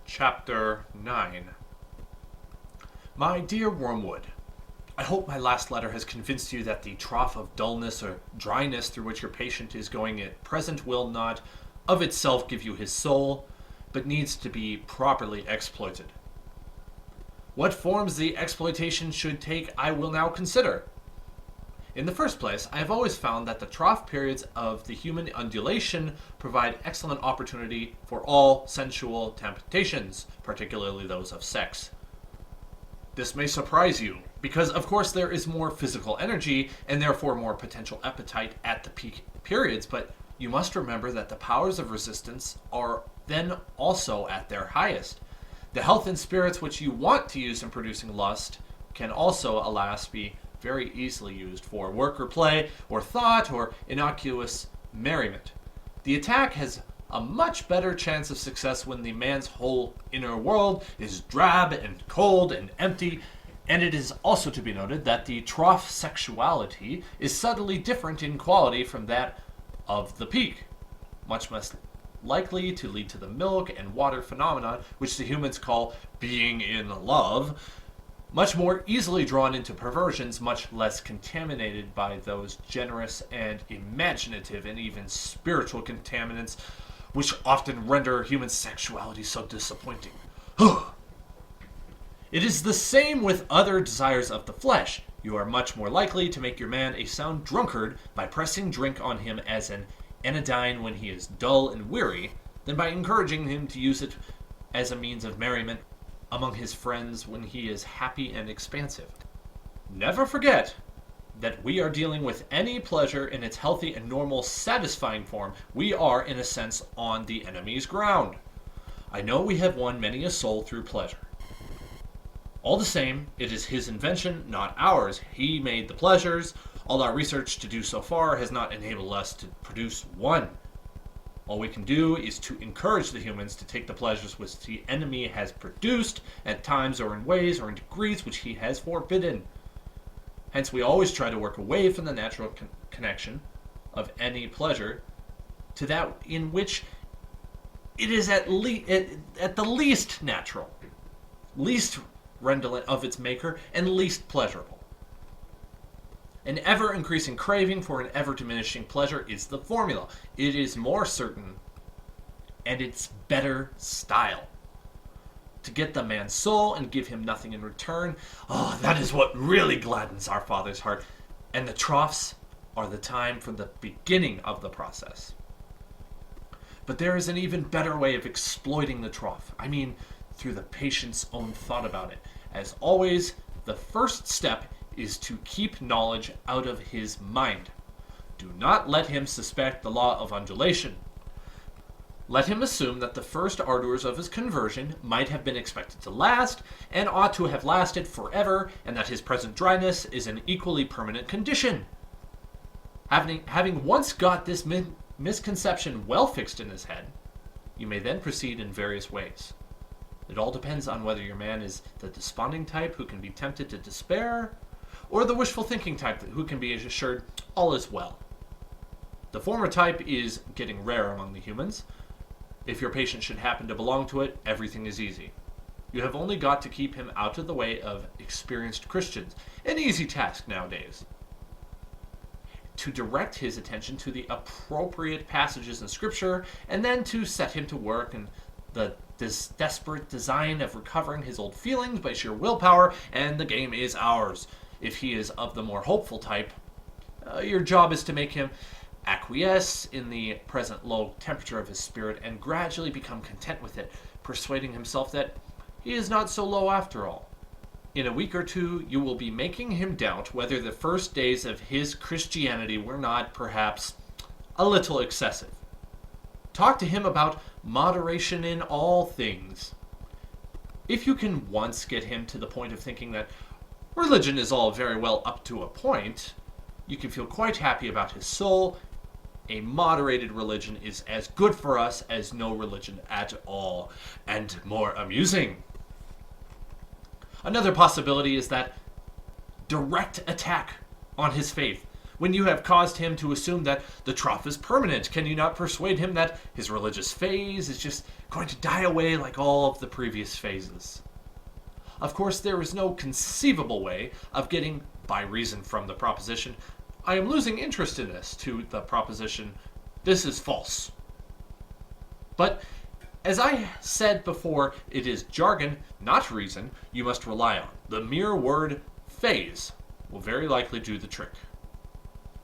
Chapter 9. My dear Wormwood, I hope my last letter has convinced you that the trough of dullness or dryness through which your patient is going at present will not of itself give you his soul, but needs to be properly exploited. What forms the exploitation should take I will now consider. In the first place, I have always found that the trough periods of the human undulation provide excellent opportunity for all sensual temptations, particularly those of sex. This may surprise you, because of course there is more physical energy and therefore more potential appetite at the peak periods, but you must remember that the powers of resistance are then also at their highest. The health and spirits which you want to use in producing lust can also, alas, be very easily used for work or play, or thought, or innocuous merriment. The attack has a much better chance of success when the man's whole inner world is drab and cold and empty, and it is also to be noted that the trough sexuality is subtly different in quality from that of the peak, much less likely to lead to the milk and water phenomenon, which the humans call being in love, much more easily drawn into perversions, much less contaminated by those generous and imaginative and even spiritual contaminants which often render human sexuality so disappointing. It is the same with other desires of the flesh. You are much more likely to make your man a sound drunkard by pressing drink on him as an anodyne when he is dull and weary, than by encouraging him to use it as a means of merriment among his friends when he is happy and expansive. Never forget that we are dealing with any pleasure in its healthy and normal satisfying form. We are, in a sense, on the enemy's ground. I know we have won many a soul through pleasure. All the same, it is his invention, not ours. He made the pleasures. All our research to do so far has not enabled us to produce one. All we can do is to encourage the humans to take the pleasures which the enemy has produced at times or in ways or in degrees which he has forbidden. Hence we always try to work away from the natural connection of any pleasure to that in which it is at the least natural, least redolent of its maker, and least pleasurable. An ever-increasing craving for an ever-diminishing pleasure is the formula. It is more certain, and it's better style. To get the man's soul and give him nothing in return, that is what really gladdens our Father's heart. And the troughs are the time for the beginning of the process. But there is an even better way of exploiting the trough. I mean, through the patient's own thought about it. As always, the first step is to keep knowledge out of his mind. Do not let him suspect the law of undulation. Let him assume that the first ardors of his conversion might have been expected to last, and ought to have lasted forever, and that his present dryness is an equally permanent condition. Having once got this misconception well fixed in his head, you may then proceed in various ways. It all depends on whether your man is the desponding type who can be tempted to despair, or the wishful thinking type who can be assured all is well. The former type is getting rare among the humans. If your patient should happen to belong to it, everything is easy. You have only got to keep him out of the way of experienced Christians, an easy task nowadays. To direct his attention to the appropriate passages in Scripture, and then to set him to work in this desperate design of recovering his old feelings by sheer willpower, and the game is ours. If he is of the more hopeful type, your job is to make him acquiesce in the present low temperature of his spirit and gradually become content with it, persuading himself that he is not so low after all. In a week or two, you will be making him doubt whether the first days of his Christianity were not, perhaps, a little excessive. Talk to him about moderation in all things. If you can once get him to the point of thinking that religion is all very well up to a point, you can feel quite happy about his soul. A moderated religion is as good for us as no religion at all, and more amusing. Another possibility is that direct attack on his faith, When you have caused him to assume that the trough is permanent, can you not persuade him that his religious phase is just going to die away like all of the previous phases? Of course, there is no conceivable way of getting, by reason from the proposition, I am losing interest in this, to the proposition, this is false. But, as I said before, it is jargon, not reason, you must rely on. The mere word phase will very likely do the trick.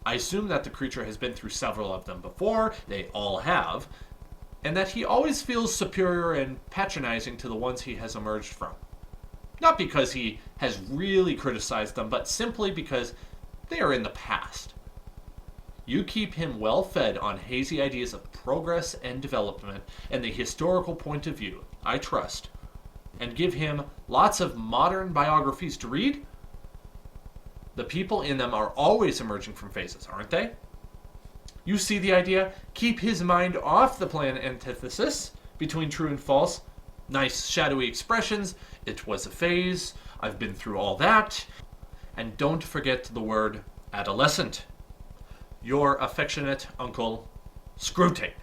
I assume that the creature has been through several of them before, they all have, and that he always feels superior and patronizing to the ones he has emerged from. Not because he has really criticized them, but simply because they are in the past. You keep him well fed on hazy ideas of progress and development and the historical point of view, I trust, and give him lots of modern biographies to read. The people in them are always emerging from phases, aren't they? You see the idea? Keep his mind off the planned antithesis between true and false. Nice shadowy expressions. It was a phase. I've been through all that. And don't forget the word adolescent. Your affectionate uncle, Screwtape.